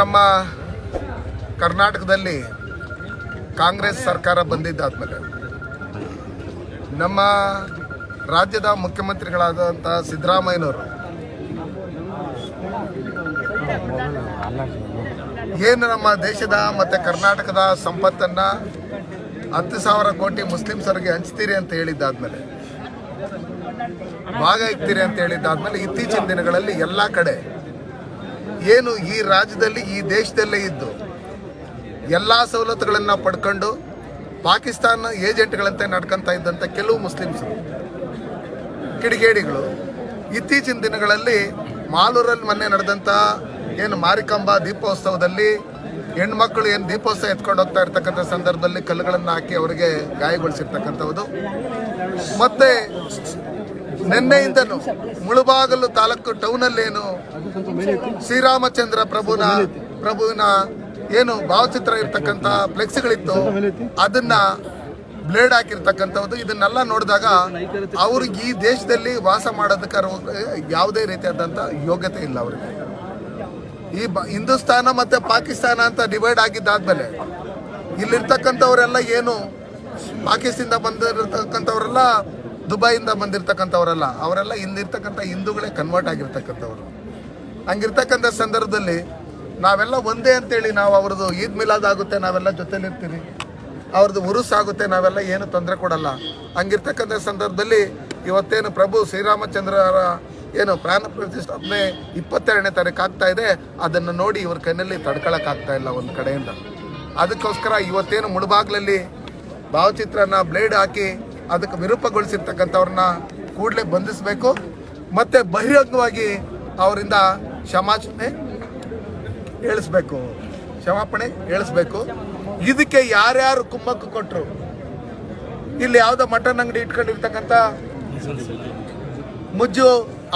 ನಮ್ಮ ಕರ್ನಾಟಕದಲ್ಲಿ ಕಾಂಗ್ರೆಸ್ ಸರ್ಕಾರ ಬಂದಿದ್ದಾದ್ಮೇಲೆ ನಮ್ಮ ರಾಜ್ಯದ ಮುಖ್ಯಮಂತ್ರಿಗಳಾದಂಥ ಸಿದ್ದರಾಮಯ್ಯನವರು ಏನು ನಮ್ಮ ದೇಶದ ಮತ್ತು ಕರ್ನಾಟಕದ ಸಂಪತ್ತನ್ನು 10,000 ಕೋಟಿ ಮುಸ್ಲಿಮ್ಸರಿಗೆ ಹಂಚ್ತೀರಿ ಅಂತ ಹೇಳಿದ್ದಾದ್ಮೇಲೆ, ಭಾಗ ಇಕ್ತೀರಿ ಅಂತ ಹೇಳಿದ್ದಾದ್ಮೇಲೆ ಇತ್ತೀಚಿನ ದಿನಗಳಲ್ಲಿ ಎಲ್ಲ ಕಡೆ ಏನು ಈ ರಾಜ್ಯದಲ್ಲಿ ಈ ದೇಶದಲ್ಲೇ ಇದ್ದು ಎಲ್ಲ ಸವಲತ್ತುಗಳನ್ನು ಪಡ್ಕೊಂಡು ಪಾಕಿಸ್ತಾನ ಏಜೆಂಟ್ಗಳಂತೆ ನಡ್ಕೊತಾ ಇದ್ದಂಥ ಕೆಲವು ಮುಸ್ಲಿಮ್ಸರು ಕಿಡಿಗೇಡಿಗಳು ಇತ್ತೀಚಿನ ದಿನಗಳಲ್ಲಿ ಮಾಲೂರಲ್ಲಿ ಮೊನ್ನೆ ನಡೆದಂಥ ಏನು ಮಾರಿಕಾಂಬಾ ದೀಪೋತ್ಸವದಲ್ಲಿ ಹೆಣ್ಮಕ್ಳು ಏನು ದೀಪೋತ್ಸವ ಎತ್ಕೊಂಡು ಹೋಗ್ತಾ ಇರ್ತಕ್ಕಂಥ ಸಂದರ್ಭದಲ್ಲಿ ಕಲ್ಲುಗಳನ್ನು ಹಾಕಿ ಅವರಿಗೆ ಗಾಯಗೊಳಿಸಿರ್ತಕ್ಕಂಥದ್ದು, ಮತ್ತು ನಿನ್ನೆಯಿಂದನೂ ಮುಳುಬಾಗಲು ತಾಲೂಕು ಟೌನಲ್ಲೇನು ಶ್ರೀರಾಮಚಂದ್ರ ಪ್ರಭುವಿನ ಏನು ಭಾವಚಿತ್ರ ಇರ್ತಕ್ಕಂಥ ಫ್ಲೆಕ್ಸ್ಗಳಿತ್ತು ಅದನ್ನ ಬ್ಲೇಡ್ ಹಾಕಿರ್ತಕ್ಕಂಥದ್ದು. ಇದನ್ನೆಲ್ಲ ನೋಡಿದಾಗ ಅವರು ಈ ದೇಶದಲ್ಲಿ ವಾಸ ಮಾಡೋದಕ್ಕೆ ಯಾವುದೇ ರೀತಿಯಾದಂಥ ಯೋಗ್ಯತೆ ಇಲ್ಲ ಅವರಿಗೆ. ಈ ಹಿಂದೂಸ್ತಾನ ಮತ್ತು ಪಾಕಿಸ್ತಾನ ಅಂತ ಡಿವೈಡ್ ಆಗಿದ್ದಾದ್ಮೇಲೆ ಇಲ್ಲಿರ್ತಕ್ಕಂಥವರೆಲ್ಲ ಏನು ಪಾಕಿಸ್ತಾನದಿಂದ ಬಂದಿರತಕ್ಕಂಥವರೆಲ್ಲ ದುಬೈಯಿಂದ ಬಂದಿರತಕ್ಕಂಥವರೆಲ್ಲ ಅವರೆಲ್ಲ ಇಲ್ಲಿರ್ತಕ್ಕಂಥ ಹಿಂದೂಗಳೇ ಕನ್ವರ್ಟ್ ಆಗಿರ್ತಕ್ಕಂಥವ್ರು. ಹಂಗಿರ್ತಕ್ಕಂಥ ಸಂದರ್ಭದಲ್ಲಿ ನಾವೆಲ್ಲ ಒಂದೇ ಅಂತೇಳಿ ನಾವು ಅವ್ರದ್ದು ಈದ್ ಮಿಲಾದ್ ಆಗುತ್ತೆ, ನಾವೆಲ್ಲ ಜೊತೆಲಿರ್ತೀವಿ, ಅವ್ರದ್ದು ಉರುಸ್ ಆಗುತ್ತೆ, ನಾವೆಲ್ಲ ಏನು ತೊಂದರೆ ಕೊಡಲ್ಲ. ಹಂಗಿರ್ತಕ್ಕಂಥ ಸಂದರ್ಭದಲ್ಲಿ ಇವತ್ತೇನು ಪ್ರಭು ಶ್ರೀರಾಮಚಂದ್ರರ ಏನು ಪ್ರಾಣ ಪ್ರತಿಷ್ಠಾಪನೆ 22ನೇ ತಾರೀಕು ಆಗ್ತಾ ಇದೆ, ಅದನ್ನು ನೋಡಿ ಇವ್ರ ಕೈನಲ್ಲಿ ತಡ್ಕೊಳಕ್ಕಾಗ್ತಾ ಇಲ್ಲ ಒಂದು ಕಡೆಯಿಂದ. ಅದಕ್ಕೋಸ್ಕರ ಇವತ್ತೇನು ಮುಳುಬಾಗ್ಲಲ್ಲಿ ಭಾವಚಿತ್ರನ ಬ್ಲೇಡ್ ಹಾಕಿ ಅದಕ್ಕೆ ವಿರೂಪಗೊಳಿಸಿರ್ತಕ್ಕಂಥವ್ರನ್ನ ಕೂಡಲೇ ಬಂಧಿಸಬೇಕು, ಮತ್ತು ಬಹಿರಂಗವಾಗಿ ಅವರಿಂದ ಕ್ಷಮಾಪಣೆ ಹೇಳಿಸ್ಬೇಕು. ಇದಕ್ಕೆ ಯಾರ್ಯಾರು ಕುಮ್ಮಕ್ಕು ಕೊಟ್ಟರು, ಇಲ್ಲಿ ಯಾವುದೋ ಮಟನ್ ಅಂಗಡಿ ಇಟ್ಕೊಂಡಿರ್ತಕ್ಕಂಥ ಮುಜ್ಜು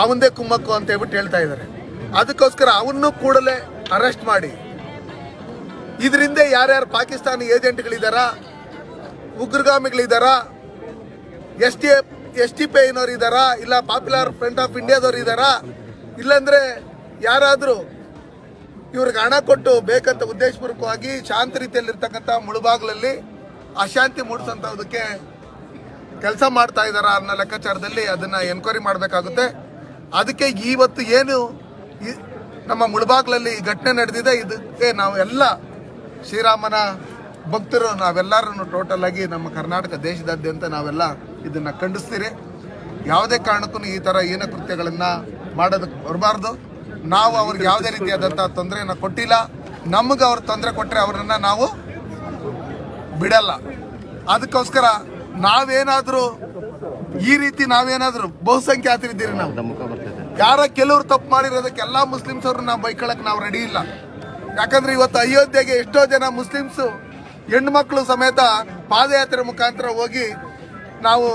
ಅವಂದೇ ಕುಮ್ಮಕ್ಕು ಅಂತ ಹೇಳ್ಬಿಟ್ಟು ಹೇಳ್ತಾ ಇದ್ದಾರೆ. ಅದಕ್ಕೋಸ್ಕರ ಅವನ್ನೂ ಕೂಡಲೇ ಅರೆಸ್ಟ್ ಮಾಡಿ, ಇದರಿಂದ ಯಾರ್ಯಾರು ಪಾಕಿಸ್ತಾನಿ ಏಜೆಂಟ್ಗಳಿದ್ದಾರ, ಉಗ್ರಗಾಮಿಗಳಿದ್ದಾರ, SDPI ಐನವ್ರು ಇದ್ದಾರಾ, ಇಲ್ಲ ಪಾಪ್ಯುಲರ್ ಫ್ರಂಟ್ ಆಫ್ ಇಂಡಿಯಾದವ್ರು ಇದ್ದಾರಾ, ಇಲ್ಲಾಂದ್ರೆ ಯಾರಾದರೂ ಇವ್ರಿಗೆ ಹಣ ಕೊಟ್ಟು ಬೇಕಂತ ಉದ್ದೇಶಪೂರ್ವಕವಾಗಿ ಶಾಂತ ರೀತಿಯಲ್ಲಿರ್ತಕ್ಕಂಥ ಮುಳುಬಾಗ್ಲಲ್ಲಿ ಅಶಾಂತಿ ಮೂಡಿಸೋಂಥದಕ್ಕೆ ಕೆಲಸ ಮಾಡ್ತಾ ಇದ್ದಾರಾ ಅನ್ನೋ ಲೆಕ್ಕಾಚಾರದಲ್ಲಿ ಅದನ್ನು ಎನ್ಕ್ವೈರಿ ಮಾಡಬೇಕಾಗುತ್ತೆ. ಅದಕ್ಕೆ ಇವತ್ತು ಏನು ನಮ್ಮ ಮುಳುಬಾಗ್ಲಲ್ಲಿ ಘಟನೆ ನಡೆದಿದೆ, ಇದಕ್ಕೆ ನಾವು ಎಲ್ಲ ಶ್ರೀರಾಮನ ಭಕ್ತರು ನಾವೆಲ್ಲರೂ ಟೋಟಲ್ ಆಗಿ ನಮ್ಮ ಕರ್ನಾಟಕ ದೇಶದಾದ್ಯಂತ ನಾವೆಲ್ಲ ಇದನ್ನು ಖಂಡಿಸ್ತೀರಿ. ಯಾವುದೇ ಕಾರಣಕ್ಕೂ ಈ ಥರ ಹೀನ ಕೃತ್ಯಗಳನ್ನು ಮಾಡೋದಕ್ಕೆ ಬರಬಾರ್ದು. ನಾವು ಅವ್ರಿಗೆ ಯಾವುದೇ ರೀತಿಯಾದಂಥ ತೊಂದರೆಯನ್ನು ಕೊಟ್ಟಿಲ್ಲ. ನಮಗೆ ಅವ್ರು ತೊಂದರೆ ಕೊಟ್ಟರೆ ಅವರನ್ನು ನಾವು ಬಿಡಲ್ಲ. ಅದಕ್ಕೋಸ್ಕರ ನಾವೇನಾದರೂ ಈ ರೀತಿ ಬಹುಸಂಖ್ಯಾತರಿದ್ದೀರಿ, ನಾವು ಯಾರ ಕೆಲವರು ತಪ್ಪು ಮಾಡಿರೋದಕ್ಕೆ ಎಲ್ಲ ಮುಸ್ಲಿಮ್ಸ್ ಅವ್ರನ್ನ ನಾವು ಬೈಕೊಳ್ಳೋಕೆ ನಾವು ರೆಡಿ ಇಲ್ಲ. ಯಾಕಂದ್ರೆ ಇವತ್ತು ಅಯೋಧ್ಯೆಗೆ ಎಷ್ಟೋ ಜನ ಮುಸ್ಲಿಮ್ಸು ಹೆಣ್ಮಕ್ಳು ಸಮೇತ ಪಾದಯಾತ್ರೆ ಮುಖಾಂತರ ಹೋಗಿ ನಾವು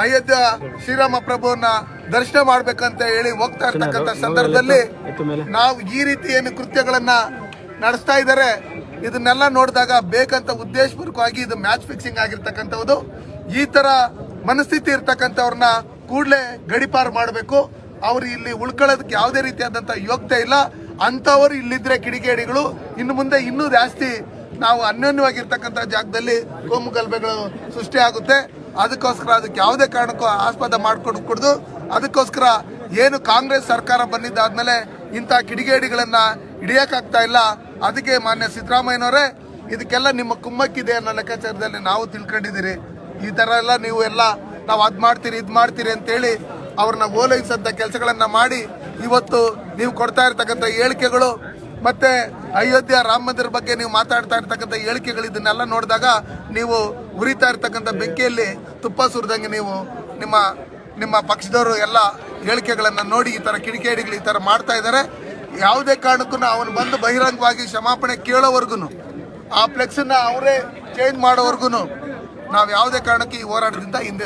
ಅಯೋಧ್ಯ ಶ್ರೀರಾಮ ಪ್ರಭುವನ್ನ ದರ್ಶನ ಮಾಡ್ಬೇಕಂತ ಹೇಳಿ ಹೋಗ್ತಾ ಇರ್ತಕ್ಕಂಥ ಸಂದರ್ಭದಲ್ಲಿ ನಾವು ಈ ರೀತಿ ಏನು ಕೃತ್ಯಗಳನ್ನ ನಡೆಸ್ತಾ ಇದ್ದಾರೆ, ಇದನ್ನೆಲ್ಲ ನೋಡಿದಾಗ ಬೇಕಂತ ಉದ್ದೇಶಪೂರ್ವಕವಾಗಿ ಇದು ಮ್ಯಾಚ್ ಫಿಕ್ಸಿಂಗ್ ಆಗಿರ್ತಕ್ಕಂಥದ್ದು. ಈ ತರ ಮನಸ್ಥಿತಿ ಇರ್ತಕ್ಕಂಥವ್ರನ್ನ ಕೂಡಲೇ ಗಡಿಪಾರು ಮಾಡಬೇಕು. ಅವ್ರು ಇಲ್ಲಿ ಉಳ್ಕೊಳ್ಳೋದಕ್ಕೆ ಯಾವುದೇ ರೀತಿಯಾದಂಥ ಯೋಗ್ಯತೆ ಇಲ್ಲ. ಅಂಥವ್ರು ಇಲ್ಲಿದ್ರೆ ಕಿಡಿಗೇಡಿಗಳು ಇನ್ನು ಮುಂದೆ ಇನ್ನೂ ಜಾಸ್ತಿ ನಾವು ಅನ್ಯೋನ್ಯವಾಗಿರ್ತಕ್ಕಂಥ ಜಾಗದಲ್ಲಿ ಕೋಮು ಗಲಭೆಗಳು ಸೃಷ್ಟಿ ಆಗುತ್ತೆ. ಅದಕ್ಕೋಸ್ಕರ ಅದಕ್ಕೆ ಯಾವುದೇ ಕಾರಣಕ್ಕೂ ಆಸ್ಪದ ಮಾಡ್ಕೊಂಡು ಕೊಡ್ದು. ಅದಕ್ಕೋಸ್ಕರ ಏನು ಕಾಂಗ್ರೆಸ್ ಸರ್ಕಾರ ಬಂದಿದ್ದಾದ್ಮೇಲೆ ಇಂಥ ಕಿಡಿಗೇಡಿಗಳನ್ನ ಹಿಡಿಯೋಕ್ಕಾಗ್ತಾ ಇಲ್ಲ. ಅದಕ್ಕೆ ಮಾನ್ಯ ಸಿದ್ದರಾಮಯ್ಯನವರೇ, ಇದಕ್ಕೆಲ್ಲ ನಿಮ್ಮ ಕುಮ್ಮಕ್ಕಿದೆ ಅನ್ನೋ ಲೆಕ್ಕಾಚಾರದಲ್ಲಿ ನಾವು ತಿಳ್ಕೊಂಡಿದ್ದೀರಿ. ಈ ಥರ ಎಲ್ಲ ನಾವು ಅದು ಮಾಡ್ತೀರಿ ಇದು ಮಾಡ್ತೀರಿ ಅಂತೇಳಿ ಅವ್ರನ್ನ ಓಲೈಸಂಥ ಕೆಲಸಗಳನ್ನು ಮಾಡಿ ಇವತ್ತು ನೀವು ಕೊಡ್ತಾ ಇರ್ತಕ್ಕಂಥ ಹೇಳಿಕೆಗಳು ಮತ್ತೆ ಅಯೋಧ್ಯ ರಾಮ ಮಂದಿರ ಬಗ್ಗೆ ನೀವು ಮಾತಾಡ್ತಾ ಇರ್ತಕ್ಕಂಥ ಹೇಳಿಕೆಗಳು ಇದನ್ನೆಲ್ಲ ನೋಡಿದಾಗ ನೀವು ಉರಿತಾ ಇರ್ತಕ್ಕಂಥ ಬೆಂಕಿಯಲ್ಲಿ ತುಪ್ಪ ಸುರಿದಂಗೆ ನೀವು ನಿಮ್ಮ ಪಕ್ಷದವರು ಎಲ್ಲ ಹೇಳಿಕೆಗಳನ್ನು ನೋಡಿ ಈ ಥರ ಕಿಡಿಗೇಡಿಗಳು ಈ ಥರ ಮಾಡ್ತಾ ಇದ್ದಾರೆ. ಯಾವುದೇ ಕಾರಣಕ್ಕೂ ಅವನು ಬಂದು ಬಹಿರಂಗವಾಗಿ ಕ್ಷಮಾಪಣೆ ಕೇಳೋವರೆಗೂ ಆ ಫ್ಲೆಕ್ಸನ್ನು ಅವರೇ ಚೇಂಜ್ ಮಾಡೋವರೆಗೂ ನಾವು ಯಾವುದೇ ಕಾರಣಕ್ಕೆ ಈ ಹೋರಾಟದಿಂದ ಹಿಂದೆ